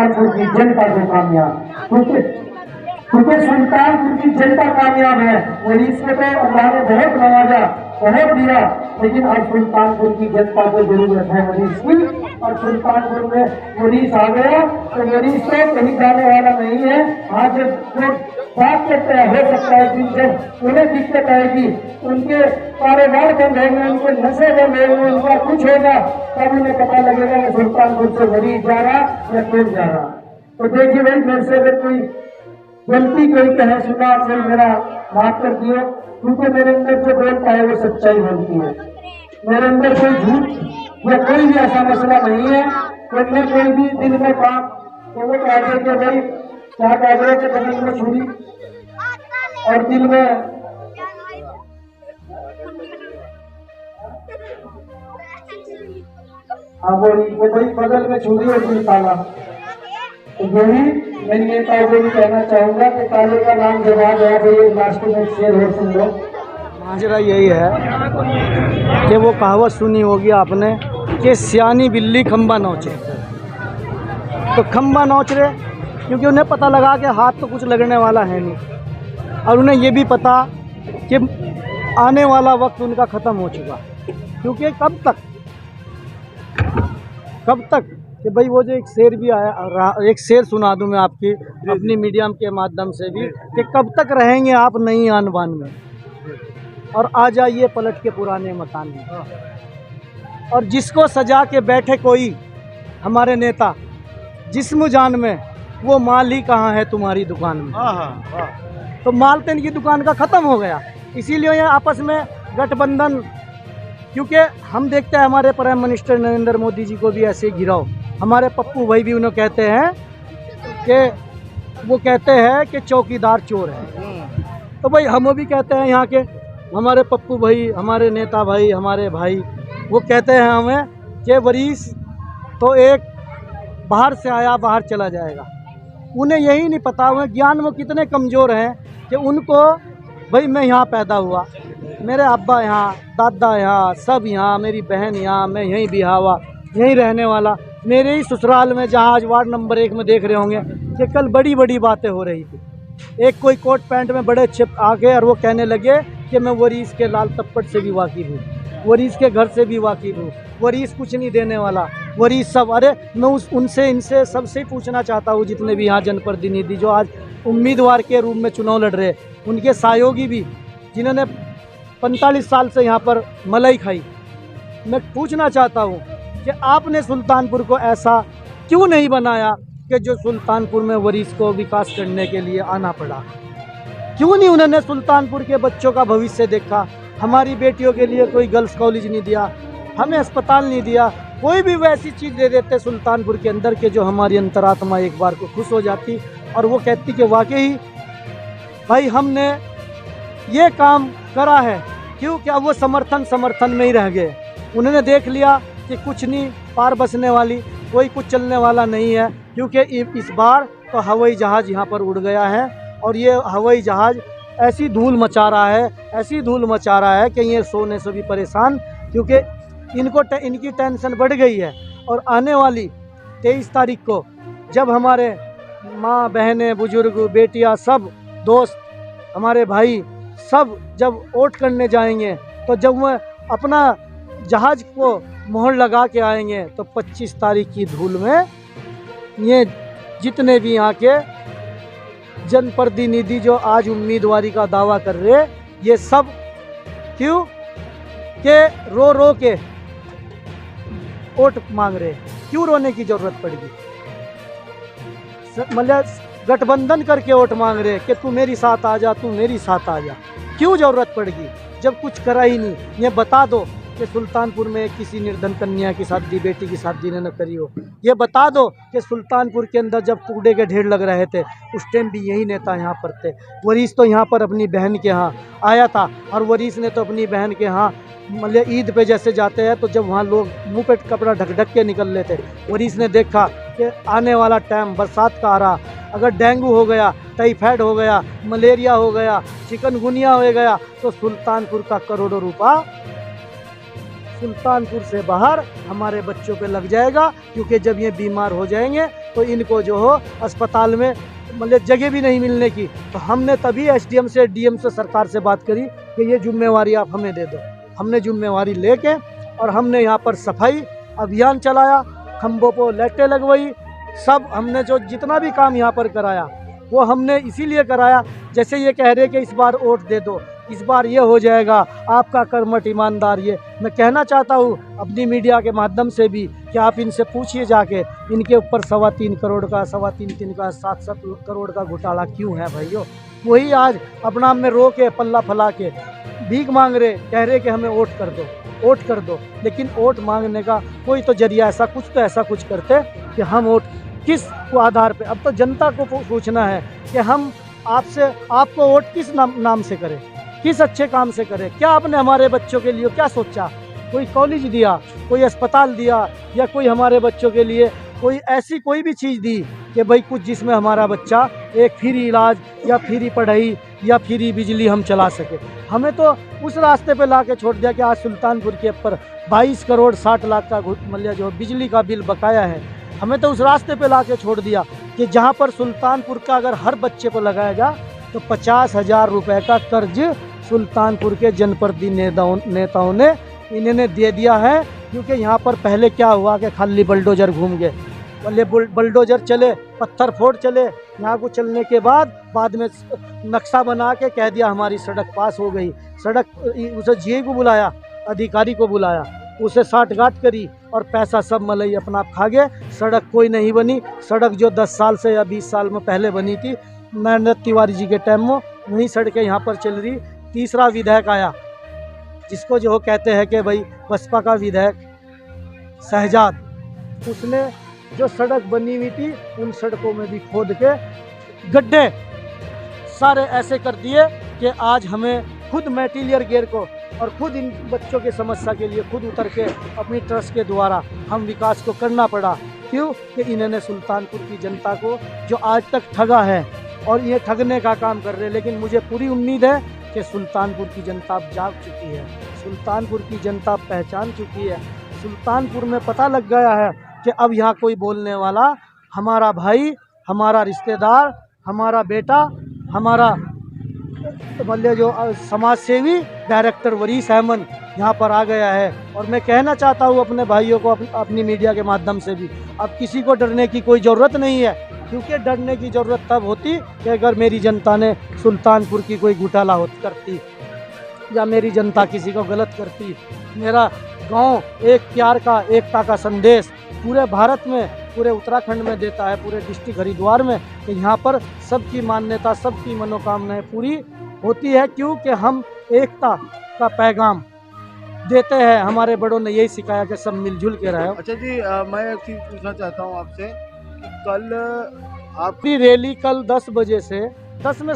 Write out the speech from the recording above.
सुल्तानपुर की जनता को कामयाब, क्योंकि सुल्तानपुर की जनता कामयाब है। वरीस को तो अल्लाह ने बहुत नवाजा, बहुत दिया, लेकिन अब सुल्तानपुर की जनता को जरूरत है वरीस की। और सुल्तानपुर में वरीस आ गया तो वरीस तो कहीं जाने वाला नहीं है। आज जो बात करते हैं, हो सकता है कि जब उन्हें दिक्कत आएगी, उनके कारोबार बंद होंगे, उनके नशे बंद होंगे, उनका कुछ होगा, तब उन्हें पता लगेगा कि सुल्तानपुर से वरीस जा रहा या कौन जा रहा। तो देखिए भाई, मेरे से अगर कोई गलती कोई कहे सुना, कोई मेरा माफ कर दियो, क्योंकि मेरे अंदर जो बोलता है वो सच्चाई बोलती है। मेरे अंदर कोई झूठ या कोई भी ऐसा मसला नहीं है। अंदर कोई भी दिल में बात तो वो कहते कि भाई क्या कह रहे कि बगल में छुरी और दिल में वो भाई बगल में छुरी और दिल ताला। तो यही मैं नेताओं को भी कहना चाहूंगा कि ताले का नाम जवाब है। भाई लास्ट में एक शेर और सुन लो। माजरा यही है कि वो कहावत सुनी होगी आपने कि सियानी बिल्ली खंबा नोचे। तो खंबा नोच रहे क्योंकि उन्हें पता लगा कि हाथ तो कुछ लगने वाला है नहीं, और उन्हें ये भी पता कि आने वाला वक्त उनका ख़त्म हो चुका। क्योंकि कब तक कि भाई वो जो एक शेर भी आया, एक शेर सुना दूं मैं आपकी अपनी मीडियम के माध्यम से भी, कि कब तक रहेंगे आप नई आन बान में और आ जाइए पलट के पुराने मकान में। और जिसको सजा के बैठे कोई हमारे नेता जिस्म जान में, वो माल ही कहाँ है तुम्हारी दुकान में। तो माल तो इनकी दुकान का ख़त्म हो गया, इसीलिए ये आपस में गठबंधन। क्योंकि हम देखते हैं हमारे प्राइम मिनिस्टर नरेंद्र मोदी जी को भी ऐसे घिराओ, हमारे पप्पू भाई भी उन्हें कहते हैं कि वो कहते हैं कि चौकीदार चोर है। तो भाई हम भी कहते हैं यहाँ के हमारे पप्पू भाई, हमारे नेता भाई, हमारे भाई, वो कहते हैं हमें कि वरीस तो एक बाहर से आया बाहर चला जाएगा। उन्हें यही नहीं पता, उन्हें ज्ञान में कितने कमज़ोर हैं कि उनको भाई मैं यहाँ पैदा हुआ, मेरे अब्बा यहाँ, दादा यहाँ, सब यहाँ, मेरी बहन यहाँ, मैं यहीं बिहा हुआ, यहीं रहने वाला। मेरे ही ससुराल में जहाँ आज वार्ड नंबर 1 में देख रहे होंगे कि कल बड़ी बड़ी बातें हो रही थी। एक कोई कोट पैंट में बड़े छिप आ गए और वो कहने लगे कि मैं वरीस के लाल तप्पट से भी वाकिफ़ हूँ, वरीस के घर से भी वाकिफ़ हूँ, वरीस कुछ नहीं देने वाला, वरीस सब। अरे मैं उनसे इनसे सबसे ही पूछना चाहता हूँ, जितने भी यहाँ जनप्रतिनिधि जो आज उम्मीदवार के रूप में चुनाव लड़ रहे, उनके सहयोगी भी जिन्होंने 45 साल से यहाँ पर मलाई खाई, मैं पूछना चाहता हूँ कि आपने सुल्तानपुर को ऐसा क्यों नहीं बनाया कि जो सुल्तानपुर में वरीस को विकास करने के लिए आना पड़ा। क्यों नहीं उन्होंने सुल्तानपुर के बच्चों का भविष्य देखा, हमारी बेटियों के लिए कोई गर्ल्स कॉलेज नहीं दिया, हमें अस्पताल नहीं दिया, कोई भी वैसी चीज़ दे देते सुल्तानपुर के अंदर के जो हमारी अंतरात्मा एक बार को खुश हो जाती और वो कहती कि वाकई भाई हमने ये काम करा है। क्यों? क्या वो समर्थन में ही रह गए। उन्होंने देख लिया कि कुछ नहीं पार बसने वाली, कोई कुछ चलने वाला नहीं है। क्योंकि इस बार तो हवाई जहाज़ यहाँ पर उड़ गया है और ये हवाई जहाज़ ऐसी धूल मचा रहा है, ऐसी धूल मचा रहा है कि ये सोने से भी परेशान, क्योंकि इनकी टेंशन बढ़ गई है। और आने वाली 23 तारीख को जब हमारे माँ बहनें, बुजुर्ग, बेटियाँ, सब दोस्त, हमारे भाई सब जब वोट करने जाएंगे, तो जब वह अपना जहाज़ को मोहर लगा के आएंगे, तो 25 तारीख की धूल में ये जितने भी यहाँ के जनप्रतिनिधि जो आज उम्मीदवारी का दावा कर रहे, ये सब क्यों के रो के वोट मांग रहे। क्यों रोने की ज़रूरत पड़ेगी? मतलब गठबंधन करके वोट मांग रहे कि तू मेरी साथ आ जा, तू मेरी साथ आ जा। क्यों ज़रूरत पड़ेगी जब कुछ करा ही नहीं? ये बता दो कि सुल्तानपुर में किसी निर्धन कन्या की शादी, बेटी की शादी न करी हो। ये बता दो कि सुल्तानपुर के अंदर जब कूड़े के ढेर लग रहे थे, उस टाइम भी यही नेता यहाँ पर थे। वरीस तो यहाँ पर अपनी बहन के यहाँ आया था, और वरीस ने तो अपनी बहन के यहाँ मतलब ईद पे जैसे जाते हैं, तो जब वहाँ लोग मुंह पे कपड़ा ढक के निकल लेते, वरीस ने देखा कि आने वाला टाइम बरसात का आ रहा, अगर डेंगू हो गया, टाइफाइड हो गया, मलेरिया हो गया, चिकनगुनिया हो गया, तो सुल्तानपुर का करोड़ों रुपया सुल्तानपुर से बाहर हमारे बच्चों पे लग जाएगा, क्योंकि जब ये बीमार हो जाएंगे तो इनको जो हो अस्पताल में मतलब जगह भी नहीं मिलने की। तो हमने तभी एसडीएम से डीएम से सरकार से बात करी कि ये जिम्मेवारी आप हमें दे दो। हमने जिम्मेवारी लेके और हमने यहाँ पर सफाई अभियान चलाया, खम्भों पर लाइटें लगवाई, सब हमने जो जितना भी काम यहाँ पर कराया वो हमने इसीलिए कराया, जैसे ये कह रहे कि इस बार वोट दे दो, इस बार ये हो जाएगा, आपका कर्मठ ईमानदार। ये मैं कहना चाहता हूँ अपनी मीडिया के माध्यम से भी कि आप इनसे पूछिए जाके, इनके ऊपर 3.25 करोड़ का 3.5 का 7 करोड़ का घोटाला क्यों है भाइयों। वही आज अपना में रो के पल्ला फैला के भीख मांग रहे, कह रहे कि हमें वोट कर दो, वोट कर दो। लेकिन वोट मांगने का कोई तो जरिया ऐसा कुछ करते कि हम वोट किस को आधार पे। अब तो जनता को पूछना है कि हम आपको वोट किस नाम से करें, किस अच्छे काम से करें। क्या आपने हमारे बच्चों के लिए क्या सोचा? कोई कॉलेज दिया, कोई अस्पताल दिया, या कोई हमारे बच्चों के लिए कोई ऐसी कोई भी चीज़ दी कि भाई कुछ जिसमें हमारा बच्चा एक फ्री इलाज या फ्री पढ़ाई या फ्री बिजली हम चला सके। हमें तो उस रास्ते पे ला के छोड़ दिया कि आज सुल्तानपुर के ऊपर 22 करोड़ 60 लाख का मतलब जो बिजली का बिल बकाया है, हमें तो उस रास्ते पे ला के छोड़ दिया कि जहाँ पर सुल्तानपुर का अगर हर बच्चे को लगाया जाए तो 50,000 रुपये का कर्ज सुल्तानपुर के जनप्रतिनिधि नेताओं ने इन्होंने दे दिया है। क्योंकि यहाँ पर पहले क्या हुआ कि खाली बुलडोजर घूम गए, पहले बुलडोजर चले, पत्थर फोड़ चले, यहाँ को चलने के बाद में नक्शा बना के कह दिया हमारी सड़क पास हो गई। सड़क उसे जीए को बुलाया, अधिकारी को बुलाया, उसे साठगांठ करी और पैसा सब मलई अपना आप खा गए। सड़क कोई नहीं बनी। सड़क जो 10 साल से या 20 साल में पहले बनी थी नरेंद्र तिवारी जी के टाइम में, वही सड़कें यहाँ पर चल रही। तीसरा विधायक आया जिसको जो कहते हैं कि भाई बसपा का विधायक शहजाद, उसने जो सड़क बनी हुई थी उन सड़कों में भी खोद के गड्ढे सारे ऐसे कर दिए कि आज हमें खुद मेटीरियल गियर को और खुद इन बच्चों की समस्या के लिए खुद उतर के अपनी ट्रस्ट के द्वारा हम विकास को करना पड़ा। क्यों कि इन्होंने सुल्तानपुर की जनता को जो आज तक ठगा है और ये ठगने का काम कर रहे हैं। लेकिन मुझे पूरी उम्मीद है कि सुल्तानपुर की जनता अब जाग चुकी है, सुल्तानपुर की जनता पहचान चुकी है, सुल्तानपुर में पता लग गया है कि अब यहाँ कोई बोलने वाला हमारा भाई, हमारा रिश्तेदार, हमारा बेटा, हमारा मतलब जो समाज सेवी डायरेक्टर वरीस अहमद यहाँ पर आ गया है। और मैं कहना चाहता हूँ अपने भाइयों को अपनी मीडिया के माध्यम से भी, अब किसी को डरने की कोई ज़रूरत नहीं है। क्योंकि डरने की ज़रूरत तब होती कि अगर मेरी जनता ने सुल्तानपुर की कोई घोटाला करती या मेरी जनता किसी को गलत करती। मेरा गांव एक प्यार का, एकता का संदेश पूरे भारत में, पूरे उत्तराखंड में देता है, पूरे डिस्ट्रिक्ट हरिद्वार में, कि यहाँ पर सबकी मान्यता, सबकी मनोकामनाएं पूरी होती है। क्योंकि हम एकता का पैगाम देते हैं। हमारे बड़ों ने यही सिखाया कि सब मिलजुल के रहे। अच्छा जी, मैं एक चीज़ पूछना चाहता हूँ आपसे कि कल आपकी रैली कल 10 बजे से 10 में